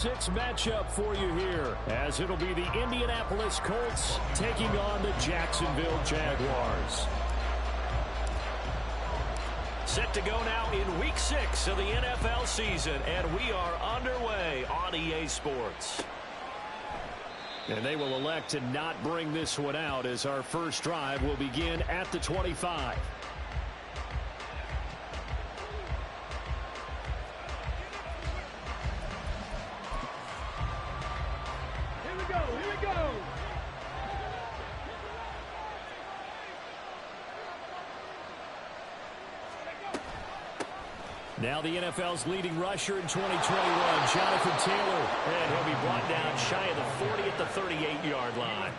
Six matchup for you here, as it'll be the Indianapolis Colts taking on the Jacksonville Jaguars. Set to go now in Week 6 of the NFL season, and we are underway on EA Sports. And they will elect to not bring this one out, as our first drive will begin at the 25. Now the NFL's leading rusher in 2021, Jonathan Taylor. And he'll be brought down shy of the 40 at the 38-yard line.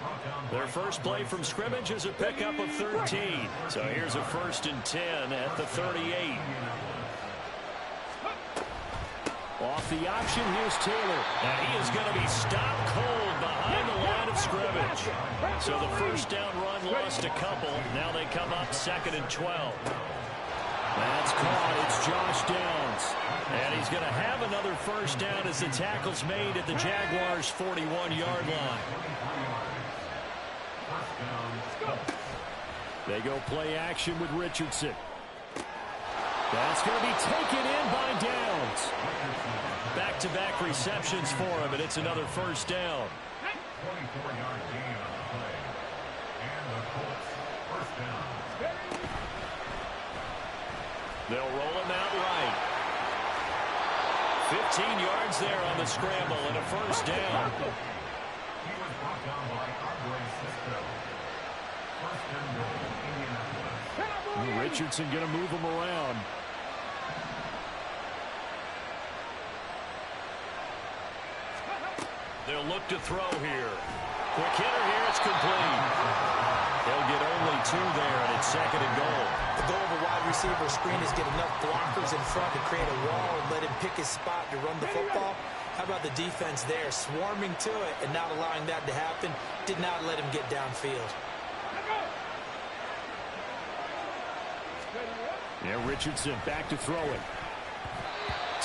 Their first play from scrimmage is a pickup of 13. So here's a 1st and 10 at the 38. Off the option, here's Taylor. And he is going to be stopped cold behind the line of scrimmage. So the first down run lost a couple. Now they come up 2nd and 12. That's caught. It's Josh Downs. And he's going to have another first down as the tackle's made at the Jaguars' 41-yard line. They go play action with Richardson. That's going to be taken in by Downs. Back-to-back receptions for him, and it's another first down. 24-yard gain on the play. And the Colts first down. They'll roll him out right. 15 yards there on the scramble and a first down. He was brought down by Cisco. First and goal, Indianapolis. Richardson going to move him around. They'll look to throw here. Quick hitter here. It's complete. They'll get only 2 there, and it's 2nd and goal. The goal of a wide receiver screen is get enough blockers in front to create a wall and let him pick his spot to run the football. How about the defense there, swarming to it and not allowing that to happen? Did not let him get downfield. Yeah, Richardson back to throwing.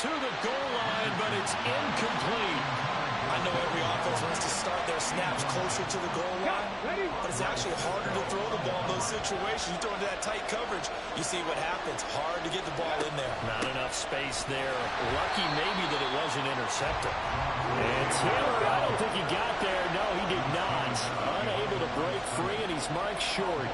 To the goal line, but it's incomplete. I know every offense wants to start their snaps closer to the goal line, but it's actually harder to throw the ball in those situations. You throw into that tight coverage, you see what happens. Hard to get the ball in there. Not enough space there. Lucky maybe that it wasn't intercepted. And Taylor, I don't think he got there. No, he did not. Unable to break free, and he's marked short.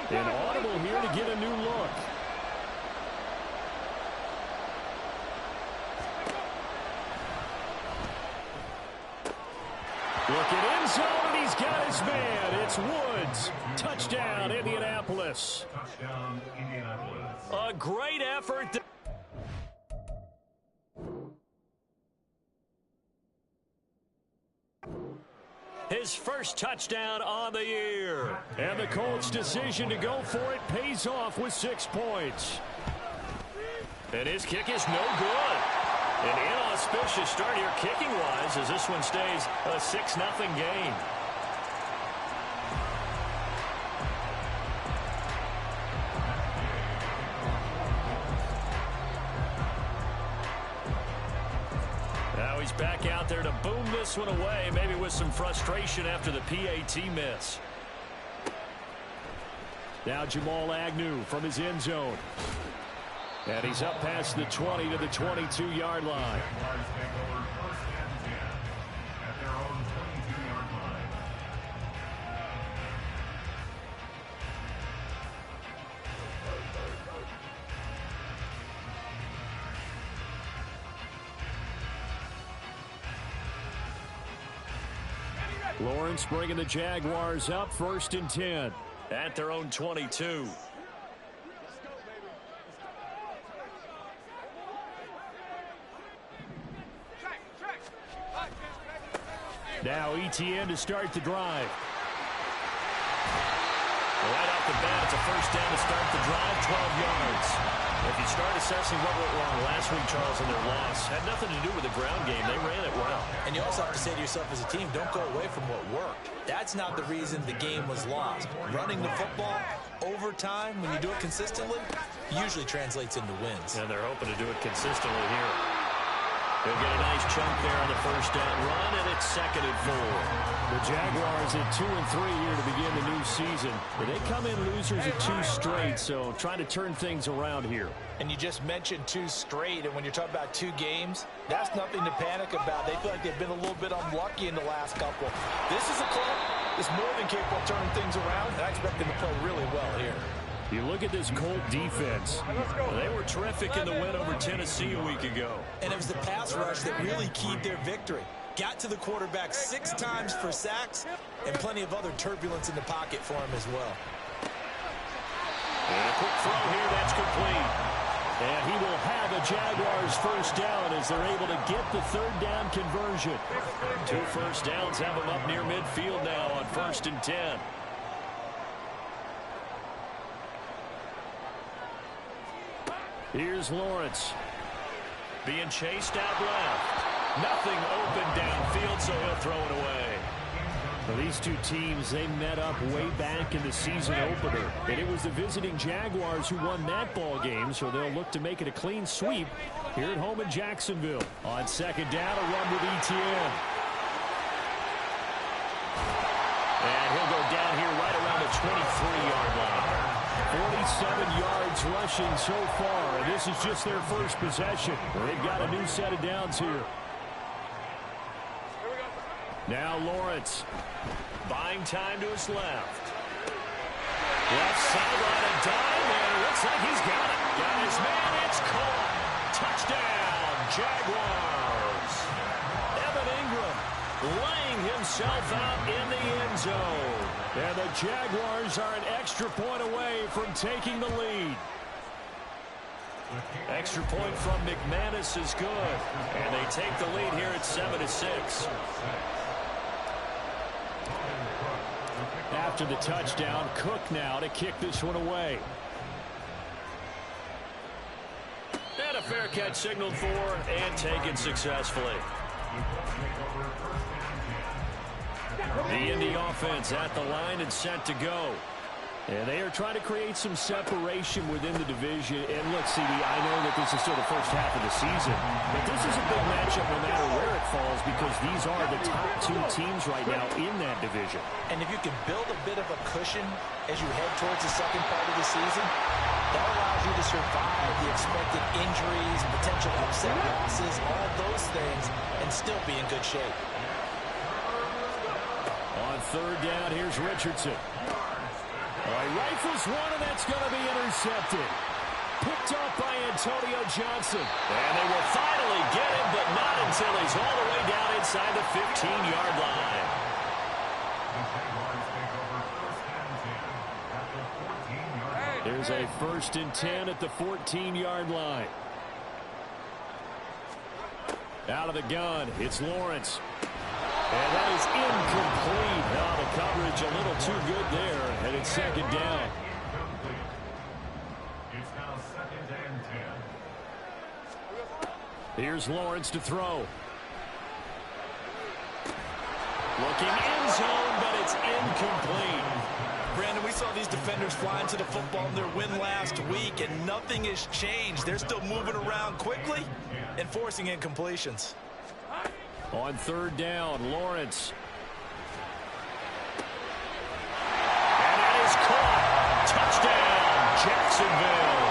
An audible here to get a new look. Look at end zone, and he's got his man. It's Woods. Touchdown, Indianapolis. Touchdown, Indianapolis. A great effort. His first touchdown on the year. And the Colts' decision to go for it pays off with 6 points. And his kick is no good. An inauspicious start here kicking-wise as this one stays a 6-0 game. Now he's back out there to boom this one away, maybe with some frustration after the PAT miss. Now Jamal Agnew from his end zone. And he's up past the 20 to the 22-yard line. Jaguars take over 1st and 10 at their own 22-yard line. Lawrence bringing the Jaguars up 1st and 10. At their own 22. Now ETN to start the drive. Right off the bat, it's a first down to start the drive, 12 yards. If you start assessing what went wrong last week, Charles, in their loss, had nothing to do with the ground game. They ran it well. And you also have to say to yourself as a team, don't go away from what worked. That's not the reason the game was lost. Running the football over time, when you do it consistently, usually translates into wins. And they're hoping to do it consistently here. They'll get a nice chunk there on the first down run, and it's 2nd and 4. The Jaguars at 2-3 here to begin the new season. They come in losers at 2 straight, so trying to turn things around here. And you just mentioned 2 straight, and when you're talking about 2 games, that's nothing to panic about. They feel like they've been a little bit unlucky in the last couple. This is a club that's more than capable of turning things around, and I expect them to play really well here. You look at this Colt defense. They were terrific in the win over Tennessee a week ago. And it was the pass rush that really keyed their victory. Got to the quarterback 6 times for sacks and plenty of other turbulence in the pocket for him as well. And a quick throw here, that's complete. And he will have a Jaguars first down as they're able to get the 3rd down conversion. 2 first downs have them up near midfield now on 1st and 10. Here's Lawrence. Being chased out left. Nothing open downfield, so he'll throw it away. Well, these 2 teams, they met up way back in the season opener. And it was the visiting Jaguars who won that ball game, so they'll look to make it a clean sweep here at home in Jacksonville. On 2nd down, a run with ETN. And he'll go down here right around the 23-yard line. 47 yards rushing so far, and this is just their first possession. They've got a new set of downs here. Now Lawrence. Buying time to his left. Left sideline, a dive, and it looks like he's got it. Got his man, it's caught. Touchdown, Jaguars. Evan Ingram laying himself out in the end zone. And the Jaguars are an extra point away from taking the lead. Extra point from McManus is good. And they take the lead here at 7-6. After the touchdown, Cook now to kick this one away. And a fair catch signaled for and taken successfully. The Indy offense at the line and set to go. And they are trying to create some separation within the division. And look, CD, I know that this is still the first half of the season, but this is a big matchup no matter where it falls because these are the top 2 teams right now in that division. And if you can build a bit of a cushion as you head towards the second part of the season, that allows you to survive the expected injuries, potential upset losses, all those things, and still be in good shape. On 3rd down, here's Richardson. Rifles one, and that's going to be intercepted. Picked up by Antonio Johnson. And they will finally get him, but not until he's all the way down inside the 15-yard line. There's a 1st and 10 at the 14-yard line. Out of the gun, it's Lawrence. And that is incomplete. Now the coverage a little too good there, and it's 2nd down. It's now 2nd and 10. Here's Lawrence to throw. Looking end zone, but it's incomplete. Brandon, we saw these defenders flying to the football in their win last week, and nothing has changed. They're still moving around quickly and forcing incompletions. On 3rd down, Lawrence. And that is caught. Touchdown, Jacksonville.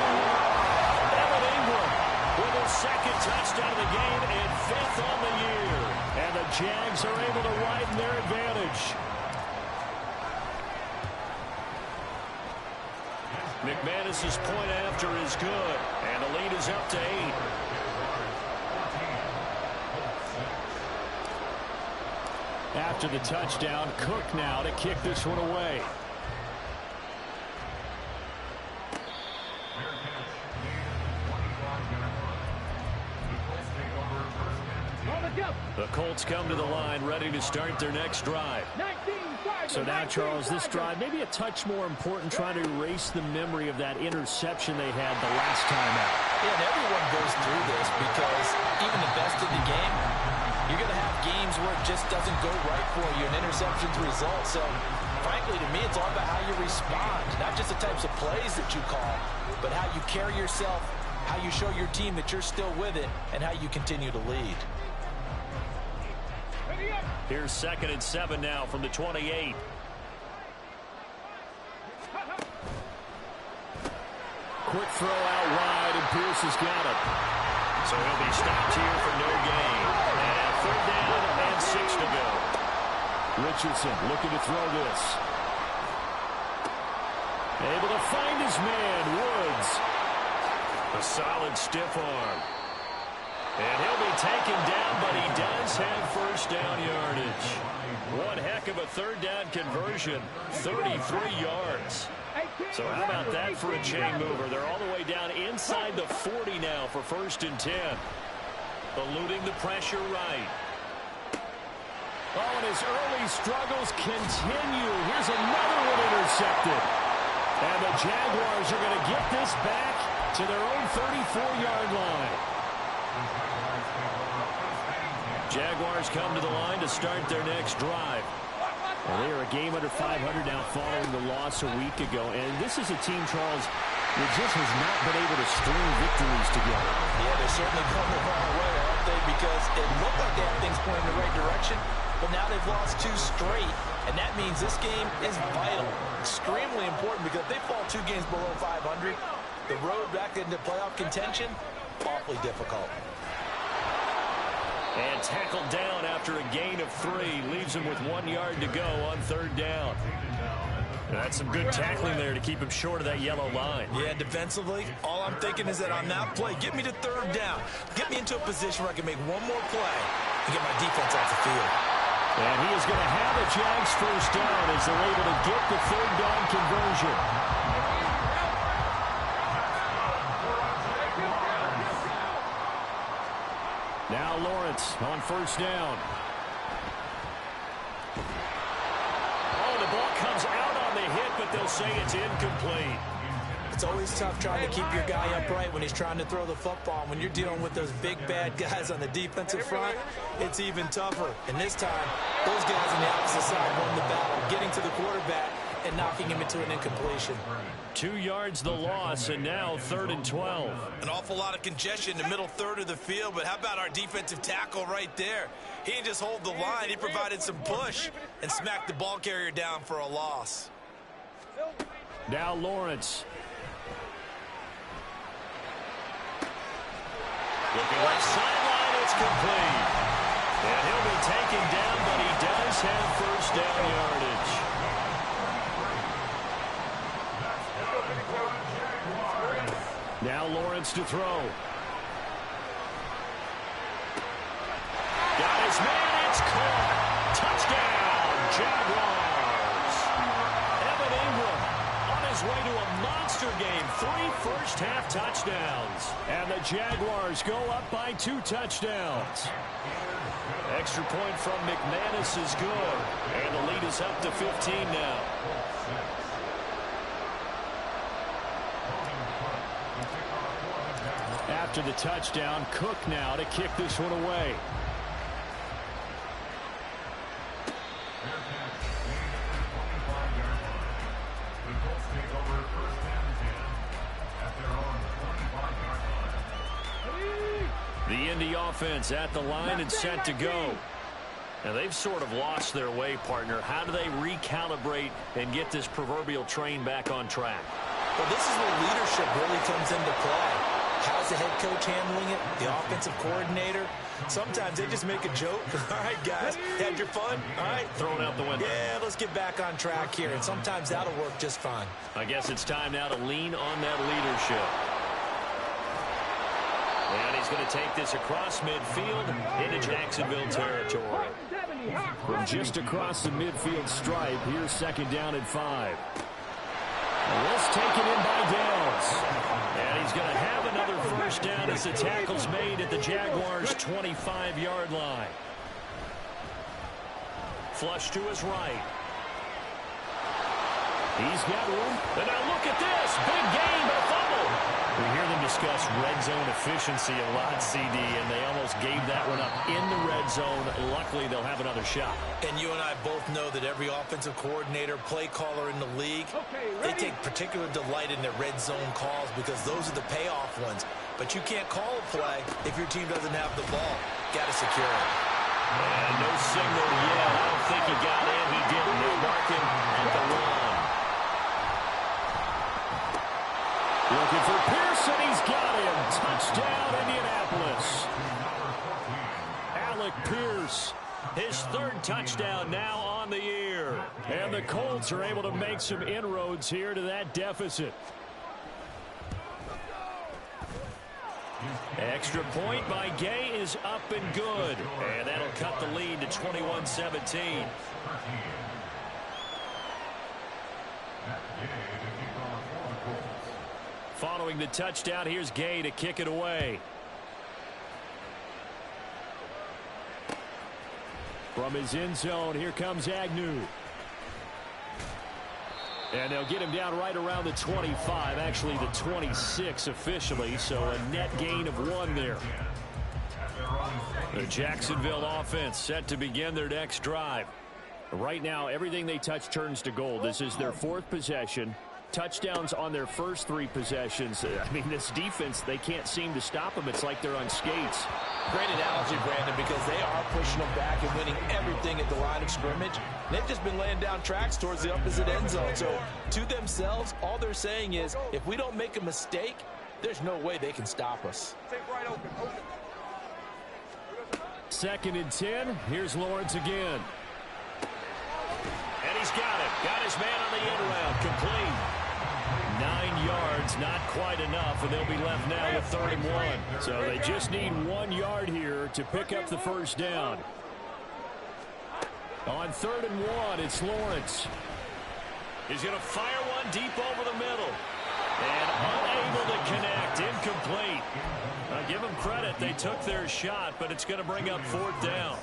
Evan Ingram with his 2nd touchdown of the game and 5th on the year. And the Jags are able to widen their advantage. McManus's point after is good, and the lead is up to 8. After the touchdown, Cook now to kick this one away. The Colts come to the line ready to start their next drive. 19, So now, Charles, this drive maybe a touch more important, trying to erase the memory of that interception they had the last time out. Yeah, and everyone goes through this because even the best in the game, you're going to have games where it just doesn't go right for you, and interceptions result. So, frankly, to me, it's all about how you respond, not just the types of plays that you call, but how you carry yourself, how you show your team that you're still with it, and how you continue to lead. Here's 2nd and 7 now from the 28. Quick throw out wide, and Pierce has got it. So he'll be stopped here for no gain. And 3rd down and 6 to go. Richardson looking to throw this. Able to find his man, Woods. A solid stiff arm. And he'll be taken down, but he does have 1st down yardage. One heck of a 3rd down conversion, 33 yards. So how about that for a chain mover? They're all the way down inside the 40 now for 1st and 10. Eluding the pressure right. Oh, and his early struggles continue. Here's another one intercepted. And the Jaguars are going to get this back to their own 34-yard line. Jaguars come to the line to start their next drive. Well, they are a game under 500 now following the loss a week ago. And this is a team, Charles, that just has not been able to string victories together. Yeah, they're certainly going the wrong way, aren't they? Because it looked like they had things pointing in the right direction, but now they've lost 2 straight. And that means this game is vital, extremely important, because if they fall 2 games below 500, the road back into playoff contention, awfully difficult. And tackled down after a gain of 3. Leaves him with 1 yard to go on 3rd down. That's some good tackling there to keep him short of that yellow line. Yeah, defensively, all I'm thinking is that on that play, get me to 3rd down. Get me into a position where I can make one more play and get my defense off the field. And he is going to have a Jags 1st down as they're able to get the 3rd down conversion. Now Lawrence on 1st down. Oh, the ball comes out on the hit, but they'll say it's incomplete. It's always tough trying to keep your guy upright when he's trying to throw the football. When you're dealing with those big, bad guys on the defensive front, it's even tougher. And this time, those guys on the opposite side won the battle, getting to the quarterback and knocking him into an incompletion. 2 yards the loss, and now 3rd and 12. An awful lot of congestion in the middle third of the field, but how about our defensive tackle right there? He didn't just hold the line, he provided some push and smacked the ball carrier down for a loss. Now Lawrence. Looking left sideline, it's complete. And he'll be taken down, but he does have 1st down yardage. Now Lawrence to throw. Got his man, it's caught. Touchdown, Jaguars. Evan Ingram on his way to a monster game. 3 first-half touchdowns. And the Jaguars go up by 2 touchdowns. Extra point from McManus is good. And the lead is up to 15 now. After the touchdown, Cook now to kick this one away. The Indy offense at the line and set to go. Now they've sort of lost their way, partner. How do they recalibrate and get this proverbial train back on track? Well, this is where leadership really comes into play. How's the head coach handling it? The offensive coordinator? Sometimes they just make a joke. All right, guys, had your fun? All right. Thrown out the window. Yeah, let's get back on track here. And sometimes that'll work just fine. I guess it's time now to lean on that leadership. And he's going to take this across midfield into Jacksonville territory. From just across the midfield stripe, here's 2nd down and 5. This taken in by Downs. And he's going to have another 1st down as the tackle's made at the Jaguars' 25-yard line. Flush to his right. He's got room. And now look at this. Big gain, but a fumble. We hear them discuss red zone efficiency a lot, CD, and they almost gave that one up in the red zone. Luckily, they'll have another shot. And you and I both know that every offensive coordinator, play caller in the league, they take particular delight in their red zone calls because those are the payoff ones. But you can't call a play if your team doesn't have the ball. Got to secure it. And no signal yet. I don't think he got in. He didn't. They'll mark him at the line. Looking for Pearson. He's got him. Touchdown, Indianapolis. Alec Pierce, his third touchdown now on the year. And the Colts are able to make some inroads here to that deficit. Extra point by Gay is up and good. And that'll cut the lead to 21-17. Following the touchdown, here's Gay to kick it away. From his end zone, here comes Agnew. And they'll get him down right around the 25, actually the 26 officially, so a net gain of 1 there. The Jacksonville offense set to begin their next drive. Right now, everything they touch turns to gold. This is their 4th possession. Touchdowns on their first 3 possessions. I mean, this defense, they can't seem to stop them. It's like they're on skates. Great analogy, Brandon, because they are pushing them back and winning everything at the line of scrimmage. They've just been laying down tracks towards the opposite end zone. So, to themselves, all they're saying is, if we don't make a mistake, there's no way they can stop us. Second and 10. Here's Lawrence again. And he's got it. Got his man on the end round. Complete. 9 yards, not quite enough, and they'll be left now with 3rd and 1. So they just need 1 yard here to pick up the first down. On 3rd and 1, it's Lawrence. He's going to fire one deep over the middle. And unable to connect. Incomplete. Give them credit. They took their shot, but it's going to bring up 4th down.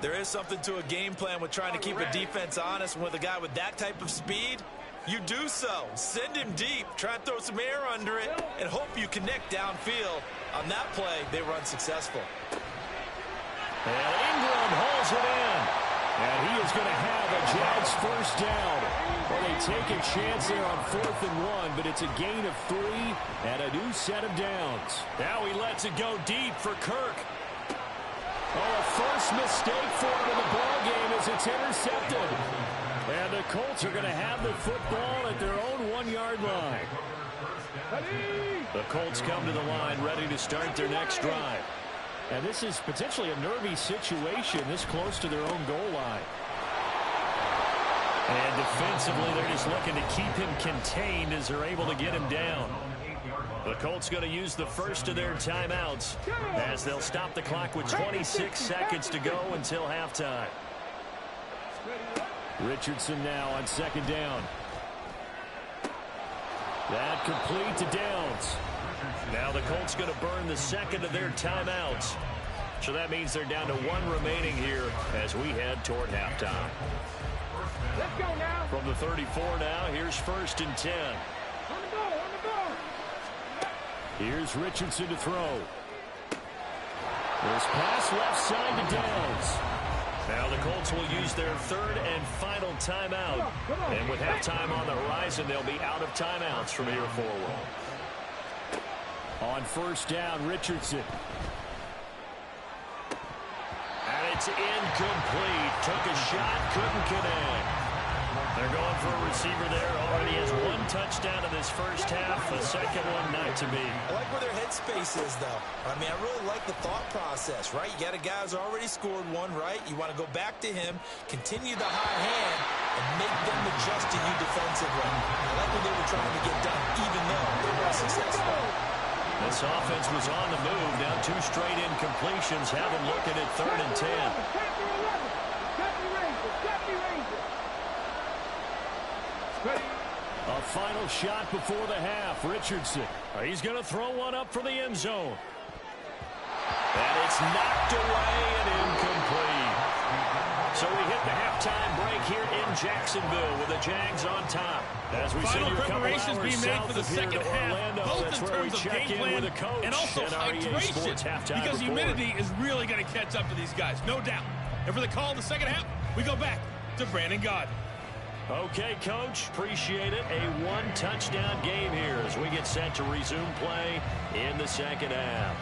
There is something to a game plan with trying to keep a defense honest. With a guy with that type of speed, you do so. Send him deep. Try and throw some air under it and hope you connect downfield. On that play, they were unsuccessful. And Ingram holds it in. And he is going to have a Jags first down. Well, they take a chance there on 4th and 1, but it's a gain of 3 and a new set of downs. Now he lets it go deep for Kirk. Oh, a first mistake for him in the ballgame as it's intercepted. And the Colts are going to have the football at their own 1 yard line. The Colts come to the line ready to start their next drive. And this is potentially a nervy situation this close to their own goal line. And defensively, they're just looking to keep him contained as they're able to get him down. The Colts going to use the first of their timeouts as they'll stop the clock with 26 seconds to go until halftime. Richardson now on 2nd down. That complete to Downs. Now the Colts going to burn the second of their timeouts. So that means they're down to 1 remaining here as we head toward halftime. Let's go now. From the 34 now, here's 1st and 10. On the ball, on the ball. Here's Richardson to throw. This pass left side to Downs. Now the Colts will use their 3rd and final timeout. And with halftime on the horizon, they'll be out of timeouts from here forward. On 1st down, Richardson. And it's incomplete. Took a shot, couldn't connect. They're going for a receiver there. Already has 1 touchdown in this first half. The second one not to be. I like where their headspace is, though. I mean, I really like the thought process, right? You got a guy who's already scored 1, right? You want to go back to him, continue the hot hand, and make them adjust to you defensively. I like what they were trying to get done, even though they were successful. This offense was on the move. Now 2 straight incompletions have them looking at 3rd and 10. A final shot before the half. Richardson. He's going to throw one up for the end zone. And it's knocked away and incomplete. So we hit the halftime break here in Jacksonville with the Jags on top. As we Final sit here preparations being made for the second half, both in terms of game plan and also hydration, because humidity is really going to catch up to these guys, no doubt. And for the call of the second half, we go back to Brandon Gaudin. Okay, Coach, appreciate it. A one-touchdown game here as we get set to resume play in the second half.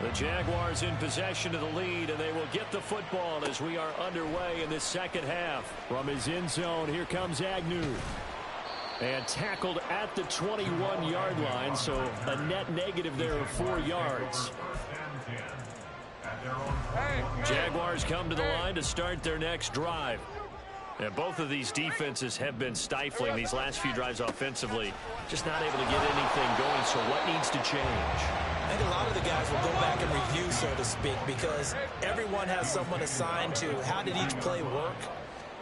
The Jaguars in possession of the lead, and they will get the football as we are underway in this second half. From his end zone, here comes Agnew. And tackled at the 21-yard line, so a net negative there of 4 yards. Jaguars come to the line to start their next drive. And both of these defenses have been stifling these last few drives offensively. Just not able to get anything going, so what needs to change? I think a lot of the guys will go back and review, so to speak, because everyone has someone assigned to how did each play work.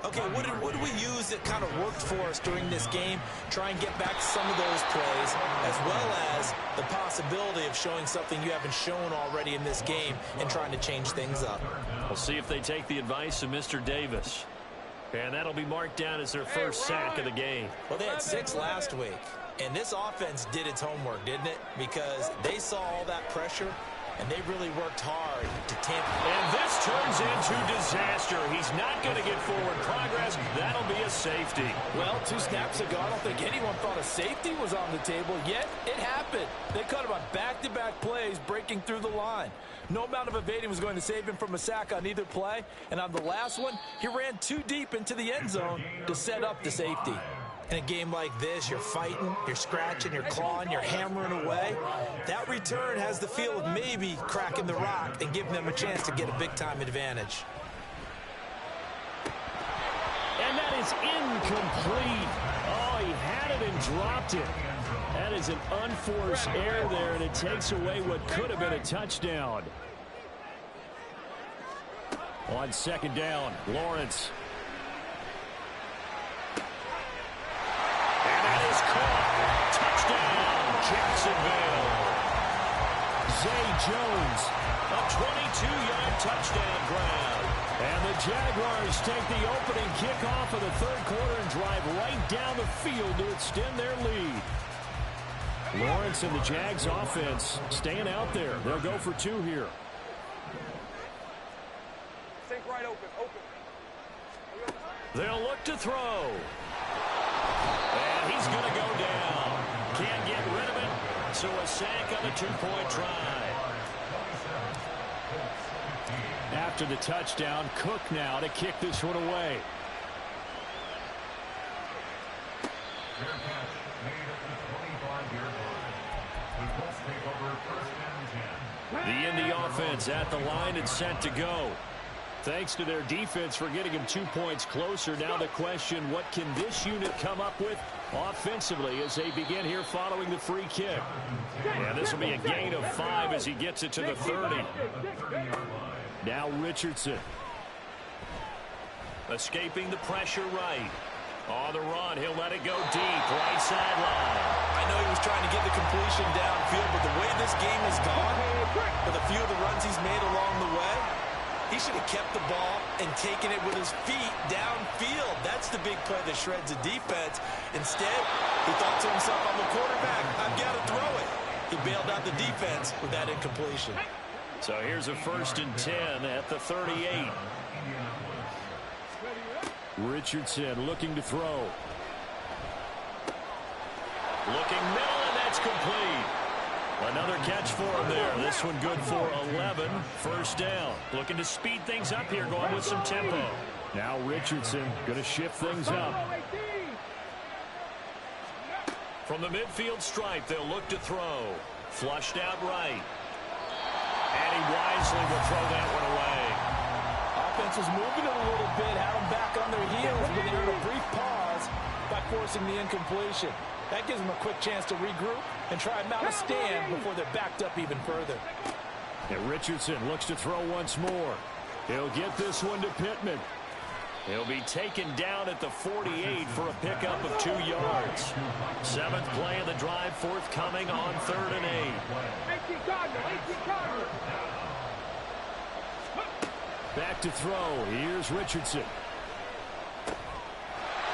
Okay, what did we use that kind of worked for us during this game? Try and get back some of those plays, as well as the possibility of showing something you haven't shown already in this game and trying to change things up. We'll see if they take the advice of Mr. Davis. And that'll be marked down as their first sack of the game. Well, they had 6 last week, and this offense did its homework, didn't it? Because they saw all that pressure, and they really worked hard to tamp. And this turns into disaster. He's not going to get forward progress. That'll be a safety. Well, 2 snaps ago, I don't think anyone thought a safety was on the table, yet it happened. They cut him on back-to-back plays, breaking through the line. No amount of evading was going to save him from a sack on either play, and on the last one, he ran too deep into the end zone to set up the safety. In a game like this, you're fighting, you're scratching, you're clawing, you're hammering away. That return has the feel of maybe cracking the rock and giving them a chance to get a big-time advantage. And that is incomplete. Oh, he had it and dropped it. That is an unforced error there, and it takes away what could have been a touchdown. On second down, Lawrence. And that is caught. Touchdown, Jacksonville. Zay Jones, a 22-yard touchdown grab. And the Jaguars take the opening kickoff of the third quarter and drive right down the field to extend their lead. Lawrence and the Jags offense staying out there. They'll go for 2 here. Sink right open. They'll look to throw. And he's going to go down. Can't get rid of it. So a sack on the 2-point try. After the touchdown, Cook now to kick this one away. The Indy offense at the line and set to go. Thanks to their defense for getting them 2 points closer. Now the question, what can this unit come up with offensively as they begin here following the free kick? And this will be a gain of 5 as he gets it to the 30. Now Richardson. Escaping the pressure right. On the run, he'll let it go deep, right sideline. I know he was trying to get the completion downfield, but the way this game has gone, with a few of the runs he's made along the way, he should have kept the ball and taken it with his feet downfield. That's the big play that shreds the defense. Instead, he thought to himself, I'm the quarterback, I've got to throw it. He bailed out the defense with that incompletion. So here's a 1st and 10 at the 38. Richardson looking to throw. Looking middle, and that's complete. Another catch for him there. This one good for 11. 1st down. Looking to speed things up here, going with some tempo. Now Richardson going to shift things up. From the midfield stripe, they'll look to throw. Flushed out right. And he wisely will throw that one away. Offense was moving it a little bit, had them back on their heels, but they earned a brief pause by forcing the incompletion. That gives them a quick chance to regroup and try and mount a stand before they're backed up even further. And Richardson looks to throw once more. He'll get this one to Pittman. He'll be taken down at the 48 for a pickup of 2 yards. 7th play of the drive forthcoming on 3rd and 8. Back to throw. Here's Richardson.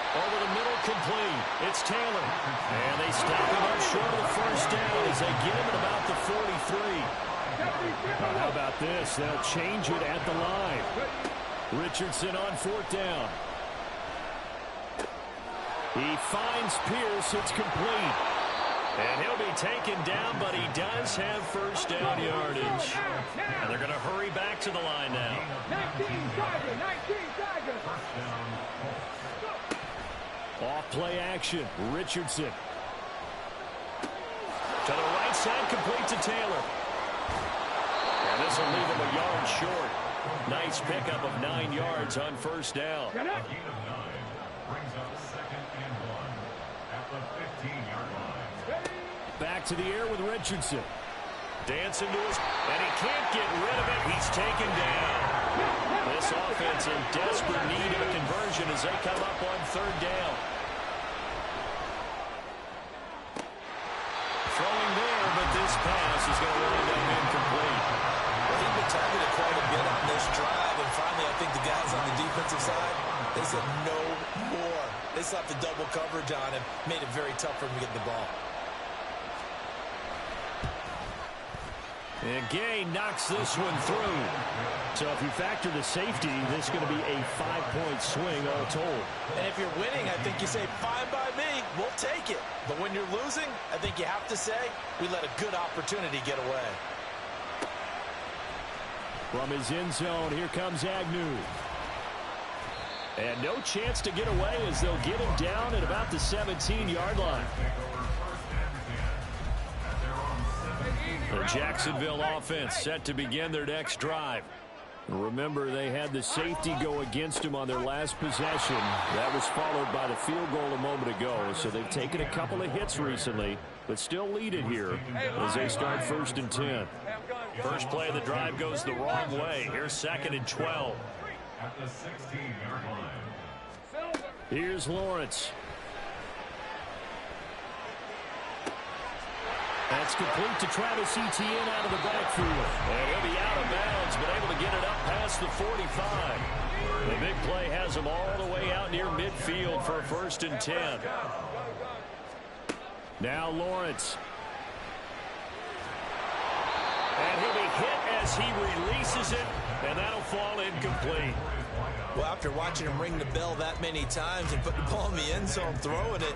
Over the middle, complete. It's Taylor. And they stop him up short of the first down as they get him at about the 43. How about this? They'll change it at the line. Richardson on fourth down. He finds Pierce. It's complete. And he'll be taken down, but he does have first down yardage. And they're going to hurry back to the line now. 19 Tigers. Off play action. Richardson. To the right side, complete to Taylor. And this will leave him a yard short. Nice pickup of 9 yards on first down. Brings up 2nd and 1 at the 15-yard line. Back to the air with Richardson. Dancing to his, and he can't get rid of it. He's taken down. This offense in desperate need of a conversion as they come up on third down. Throwing there, but this pass is going to wind up incomplete. Well, he's been targeted quite a bit on this drive, and finally I think the guys on the defensive side, they said no more. They slapped the double coverage on him, made it very tough for him to get the ball. And Gay knocks this one through. So if you factor the safety, this is going to be a 5-point swing all told. And if you're winning, I think you say, fine by me, we'll take it. But when you're losing, I think you have to say, we let a good opportunity get away. From his end zone, here comes Agnew. And no chance to get away as they'll get him down at about the 17-yard line. The Jacksonville offense set to begin their next drive. Remember, they had the safety go against them on their last possession. That was followed by the field goal a moment ago, so they've taken a couple of hits recently, but still lead it here as they start 1st and 10. First play of the drive goes the wrong way. Here's 2nd and 12. At the 16-yard line. Here's Lawrence. That's complete to Travis Etienne out of the backfield. And he'll be out of bounds, but able to get it up past the 45. The big play has him all the way out near midfield for 1st and 10. Now Lawrence. And he'll be hit as he releases it, and that'll fall incomplete. Well, after watching him ring the bell that many times and put the ball in the end zone, throwing it,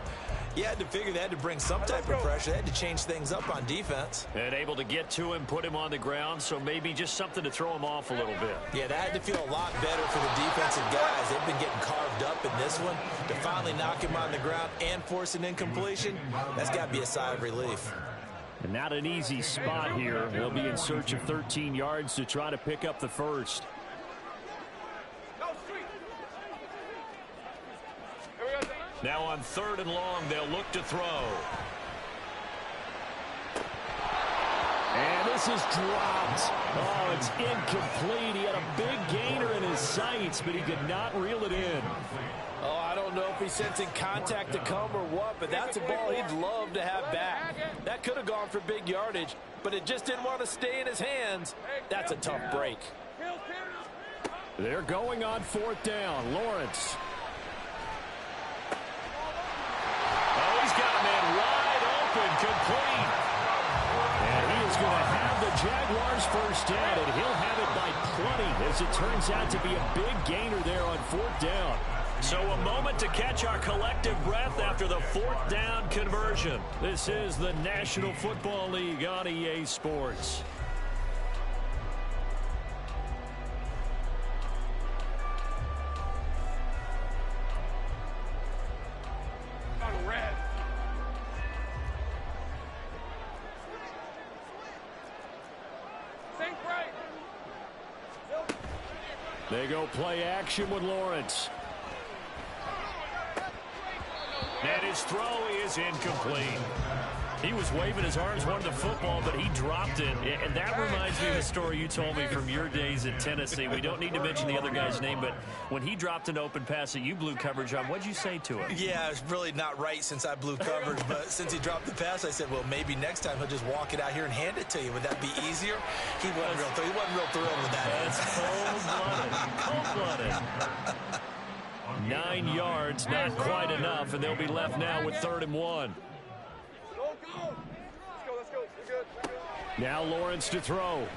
you had to figure they had to bring some type of pressure. They had to change things up on defense. And able to get to him, put him on the ground, so maybe just something to throw him off a little bit. Yeah, that had to feel a lot better for the defensive guys. They've been getting carved up in this one. To finally knock him on the ground and force an incompletion, that's got to be a sigh of relief. And not an easy spot here. They'll be in search of 13 yards to try to pick up the first. Now on 3rd and long, they'll look to throw. And this is dropped. Oh, it's incomplete. He had a big gainer in his sights, but he could not reel it in. Oh, I don't know if he's sensing contact to come or what, but that's a ball he'd love to have back. That could have gone for big yardage, but it just didn't want to stay in his hands. That's a tough break. They're going on 4th down. Lawrence. Oh, he's got a man wide open, complete. And he is going to have the Jaguars first down, and he'll have it by plenty as it turns out to be a big gainer there on 4th down. So a moment to catch our collective breath after the 4th down conversion. This is the National Football League on EA Sports. They go play action with Lawrence. And his throw is incomplete. He was waving his arms, wanted the football, but he dropped it. And that reminds me of the story you told me from your days at Tennessee. We don't need to mention the other guy's name, but when he dropped an open pass that you blew coverage on, what'd you say to him? Yeah, it's really not right since I blew coverage, but since he dropped the pass, I said, well, maybe next time he'll just walk it out here and hand it to you. Would that be easier? He wasn't real thrilled with that. That's cold-blooded. 9 yards, not quite enough, and they'll be left now with 3rd and 1. Let's go. We're good. Now Lawrence to throw.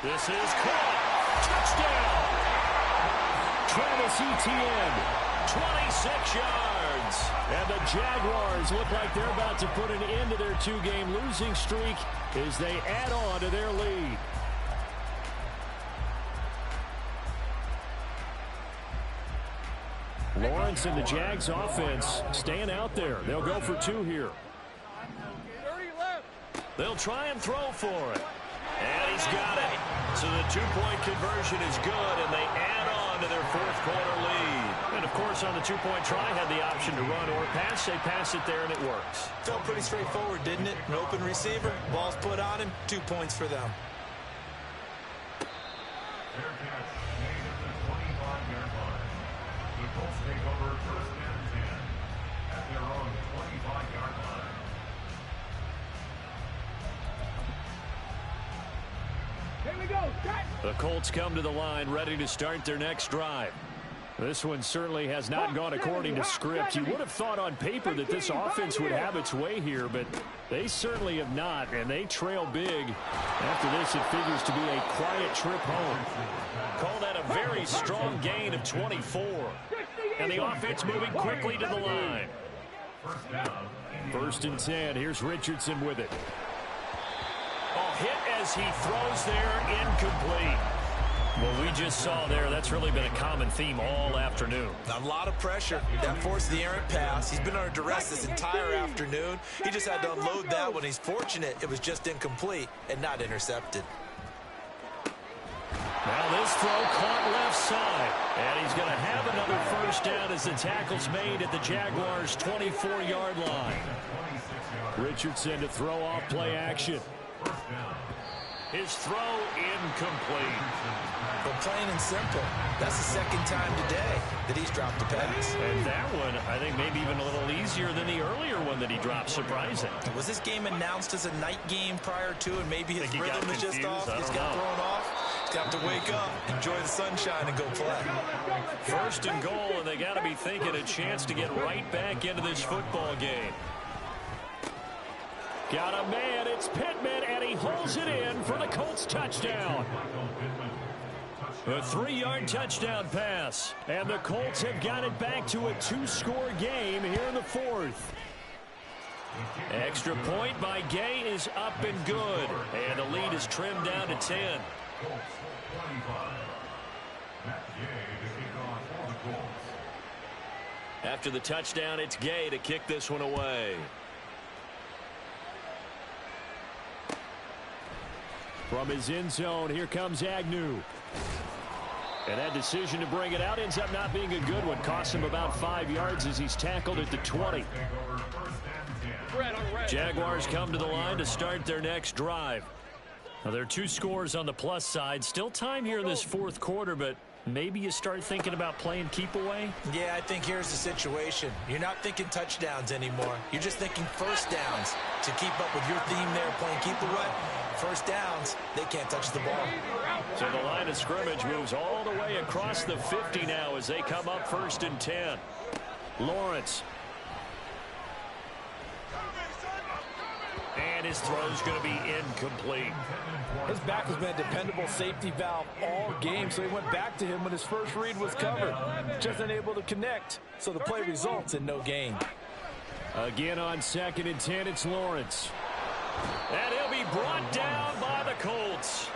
This is caught. Touchdown. Travis Etienne, 26 yards. And the Jaguars look like they're about to put an end to their 2-game losing streak as they add on to their lead. Lawrence and the Jags offense staying out there. They'll go for 2 here. They'll try and throw for it. And he's got it. So the 2-point conversion is good, and they add on to their 4th quarter lead. And, of course, on the 2-point try, had the option to run or pass. They pass it there, and it works. Felt pretty straightforward, didn't it? An open receiver, ball's put on him, 2 points for them. Fair catch made at the 25-yard line. The Colts take over 1st and 10 at their own 25-yard line. The Colts come to the line ready to start their next drive. This one certainly has not gone according to script. You would have thought on paper that this offense would have its way here, but they certainly have not, and they trail big. After this, it figures to be a quiet trip home. Call that a very strong gain of 24. And the offense moving quickly to the line. 1st and 10. Here's Richardson with it. Hit as he throws there, incomplete. Well, we just saw there, that's really been a common theme all afternoon. A lot of pressure. That forced the errant pass. He's been under duress this entire afternoon. He just had to unload that one. He's fortunate it was just incomplete and not intercepted. Now this throw caught left side. And he's going to have another 1st down as the tackle's made at the Jaguars' 24-yard line. Richardson to throw off play action. His throw incomplete. But plain and simple, that's the 2nd time today that he's dropped a pass. And that one, I think, maybe even a little easier than the earlier one that he dropped. Surprising. Was this game announced as a night game prior to, and maybe his rhythm is just off? He's got thrown off. He's got to wake up, enjoy the sunshine, and go play. 1st and goal, and they got to be thinking a chance to get right back into this football game. Got a man, it's Pittman, and he holds it in for the Colts touchdown. A 3-yard touchdown pass, and the Colts have got it back to a 2-score game here in the 4th. Extra point by Gay is up and good, and the lead is trimmed down to 10. After the touchdown, it's Gay to kick this one away. From his end zone, here comes Agnew. And that decision to bring it out ends up not being a good one. Costs him about 5 yards as he's tackled at the 20. Jaguars come to the line to start their next drive. Now, there are 2 scores on the plus side. Still time here in this 4th quarter, but maybe you start thinking about playing keep away? Yeah, I think here's the situation. You're not thinking touchdowns anymore. You're just thinking 1st downs to keep up with your theme there, playing keep away. 1st downs, they can't touch the ball. So the line of scrimmage moves all the way across the 50 now as they come up 1st and 10. Lawrence. And his throw's going to be incomplete. His back has been a dependable safety valve all game, so he went back to him when his first read was covered. Just unable to connect, so the play results in no gain. Again on 2nd and 10, it's Lawrence. And he'll be brought down by the Colts.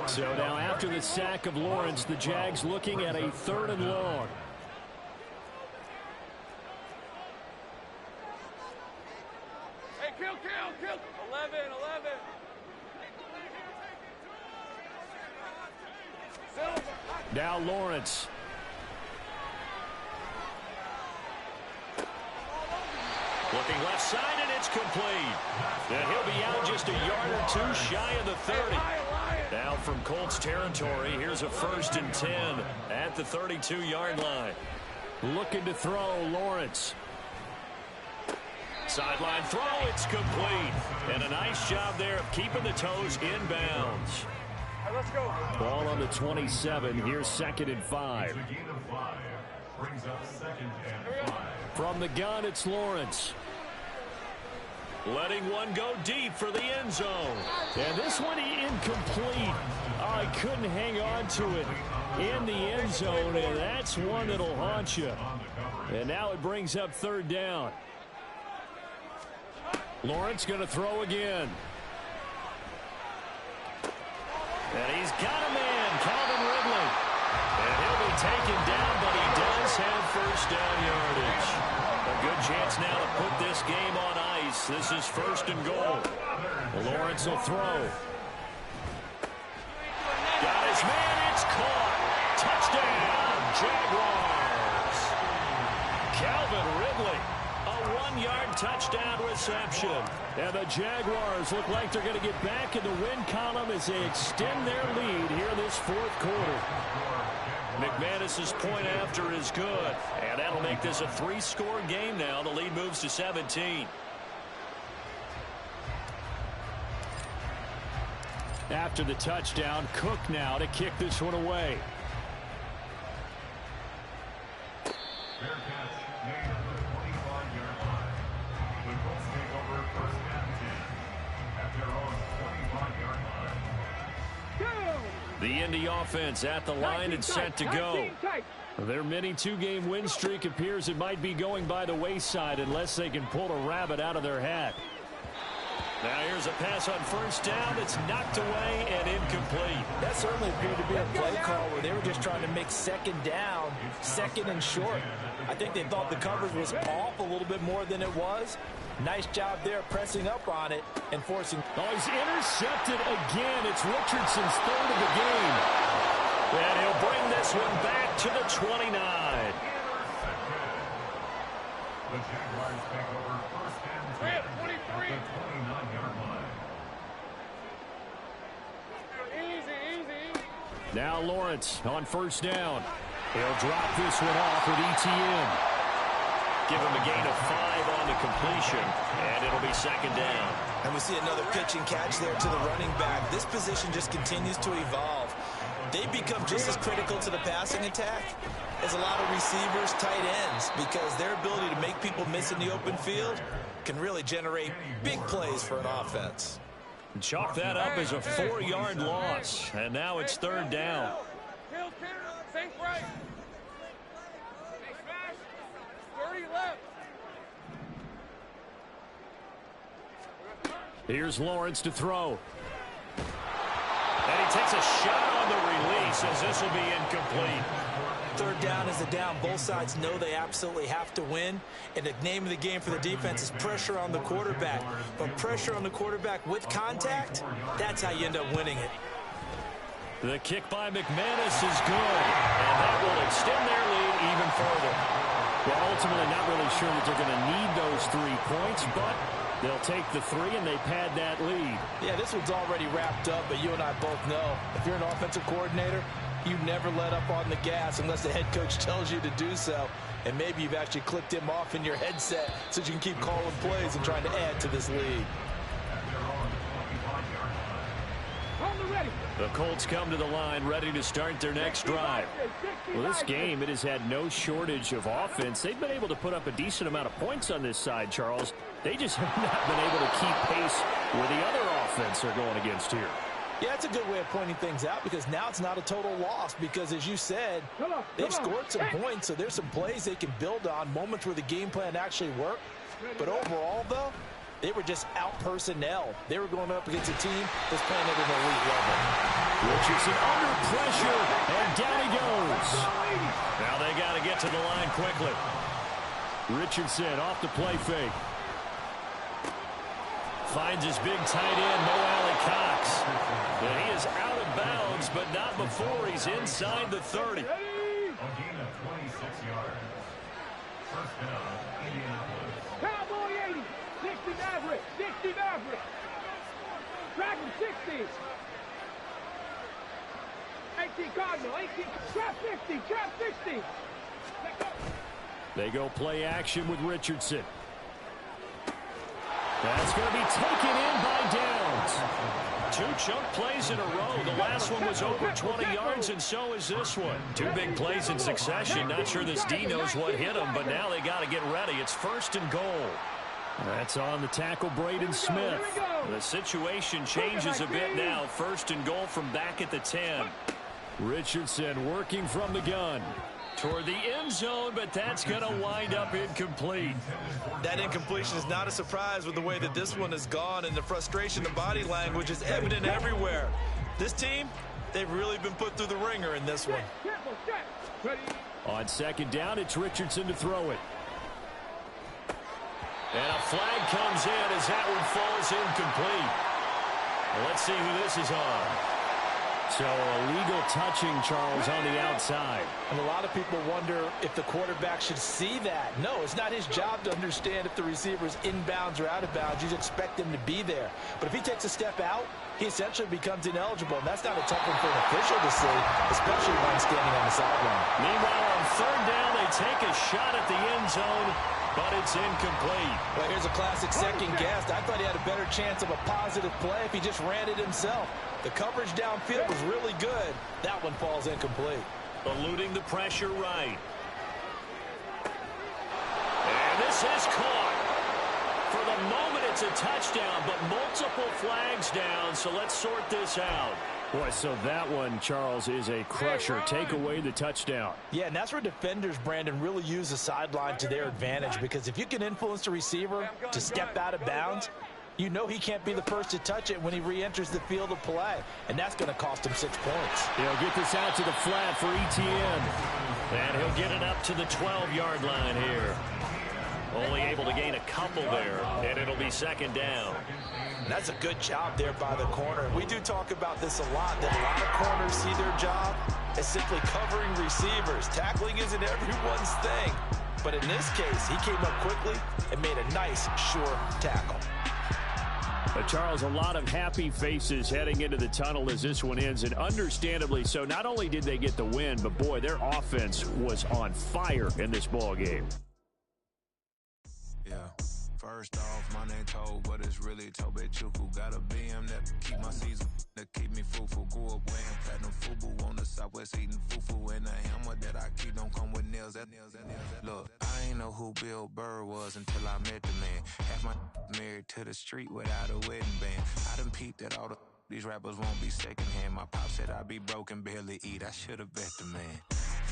So now after the sack of Lawrence, the Jags looking at a 3rd and long. Hey, kill. 11. Now Lawrence. Looking left side, and it's complete. And he'll be out just a yard or two shy of the 30. Now from Colts territory, here's a 1st and 10 at the 32-yard line. Looking to throw, Lawrence. Sideline throw, it's complete. And a nice job there of keeping the toes inbounds. Let's go. Ball on the 27. Here's 2nd and 5. Gain of 5 brings up 2nd and 5. From the gun, it's Lawrence. Letting one go deep for the end zone. And this one incomplete. Oh, he couldn't hang on to it in the end zone, and that's one that'll haunt you. And now it brings up 3rd down. Lawrence going to throw again. And he's got a man, Calvin Ridley. And he'll be taken down, but he does have 1st down yardage. A good chance now to put this game on ice. This is 1st and goal. Lawrence will throw. Got his man, it's caught. Touchdown, Jaguars. Calvin Ridley, a 1-yard touchdown reception. And the Jaguars look like they're going to get back in the win column as they extend their lead here this 4th quarter. McManus's point after is good. And that'll make this a 3-score game now. The lead moves to 17. After the touchdown, Cook now to kick this one away. Fair catch made at the 25-yard line. The Colts take over 1st and 10 at their own 25-yard line. The Indy offense at the line and set to go. Their mini 2-game win streak appears it might be going by the wayside unless they can pull a rabbit out of their hat. Now here's a pass on 1st down. It's knocked away and incomplete. That certainly appeared to be a play call where they were just trying to make 2nd down, 2nd and short. I think they thought the coverage was off a little bit more than it was. Nice job there pressing up on it and forcing. Oh, he's intercepted again. It's Richardson's 3rd of the game. And he'll bring this one back to the 29. The Jaguars take over 1st and 10 at the 29-yard line. Easy. Now Lawrence on 1st down. He'll drop this one off with ETN. Give him a gain of 5 on the completion, and it'll be 2nd down. And we see another pitch and catch there to the running back. This position just continues to evolve. They become just as critical to the passing attack as a lot of receivers, tight ends, because their ability to make people miss in the open field can really generate big plays for an offense. Chalk that up as a 4-yard loss, and now it's 3rd down. Think right. 30 left. Here's Lawrence to throw. And he takes a shot on the release as this will be incomplete. 3rd down is a down. Both sides know they absolutely have to win. And the name of the game for the defense is pressure on the quarterback. But pressure on the quarterback with contact, that's how you end up winning it. The kick by McManus is good. And that will extend their lead even further. Well, ultimately not really sure that they're going to need those 3 points, but they'll take the 3 and they pad that lead. Yeah, this one's already wrapped up, but you and I both know if you're an offensive coordinator, you never let up on the gas unless the head coach tells you to do so. And maybe you've actually clicked him off in your headset so you can keep calling plays and trying to add to this lead. The Colts come to the line ready to start their next drive. Well, this game, it has had no shortage of offense. They've been able to put up a decent amount of points on this side, Charles. They just have not been able to keep pace where the other offense are going against here. Yeah, that's a good way of pointing things out because now it's not a total loss because, as you said, they've scored some points, so there's some plays they can build on, moments where the game plan actually worked. But overall, though, they were just out-personnel. They were going up against a team that's playing at an elite level. Richardson under pressure, and down he goes. Now they got to get to the line quickly. Richardson off the play fake. Finds his big tight end, Mo Alley Cox. And he is out of bounds, but not before he's inside the 30. A gain of 26 yards. 1st down, Indianapolis. They go play action with Richardson. That's going to be taken in by Downs. 2 chunk plays in a row. The last one was over 20 yards, and so is this one. 2 big plays in succession. Not sure this D knows what hit him, but now they got to get ready. It's 1st and goal. That's on the tackle, Braden Smith. The situation changes a bit now. 1st and goal from back at the 10. Richardson working from the gun. Toward the end zone, but that's going to wind up incomplete. That incompletion is not a surprise with the way that this one has gone, and the frustration, the body language is evident everywhere. This team, they've really been put through the ringer in this one. On 2nd down, it's Richardson to throw it. And a flag comes in as that one falls incomplete. Well, let's see who this is on. So illegal touching, Charles, on the outside. And a lot of people wonder if the quarterback should see that. No, it's not his job to understand if the receiver is inbounds or out of bounds. You expect him to be there. But if he takes a step out, he essentially becomes ineligible. And that's not a tough one for an official to see, especially when standing on the sideline. Meanwhile, on 3rd down, they take a shot at the end zone, but it's incomplete. Well, here's a classic second guess. I thought he had a better chance of a positive play if he just ran it himself. The coverage downfield was really good. That one falls incomplete. Eluding the pressure right. And this is caught. For the moment, it's a touchdown, but multiple flags down, so let's sort this out. Boy, so that one, Charles, is a crusher. Take away the touchdown. Yeah, and that's where defenders, Brandon, really use the sideline to their advantage, because if you can influence the receiver to step out of bounds, you know he can't be the first to touch it when he re-enters the field of play, and that's going to cost him 6 points. He'll get this out to the flat for ETN. And he'll get it up to the 12-yard line here. Only able to gain a couple there, and it'll be 2nd down. And that's a good job there by the corner. We do talk about this a lot, that a lot of corners see their job as simply covering receivers. Tackling isn't everyone's thing. But in this case, he came up quickly and made a nice, sure tackle. Charles, a lot of happy faces heading into the tunnel as this one ends, and understandably so. Not only did they get the win, but boy, their offense was on fire in this ball game. Yeah, first off, my name Toad, but it's really Tobe Chuku. Got a BM that keep my season, that keep me fruitful. Grew up wearing platinum FUBU on the Southwest eating fufu, and the hammer that I keep don't come with nails. Look, I ain't know who Bill Burr was until I met the man. Half my married to the street without a wedding band. I done peeped that all these rappers won't be secondhand. My pop said I'd be broke and barely eat. I should have bet the man.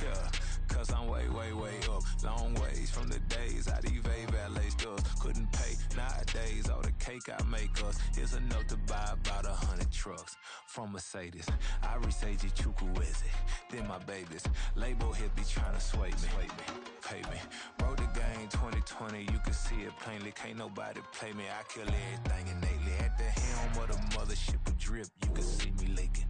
Yeah, cause I'm way, way, way up. Long ways from the days I evade valet stuff. Couldn't pay nowadays. All the cake I make us is enough to buy about 100 trucks. From Mercedes, I resage Chukwueze. Then my babies, label here be trying to sway me. Pay me. Wrote the game 2020, you can see it plainly. Can't nobody play me. I kill everything innately. At the helm of the mothership of drip, you can see me leaking.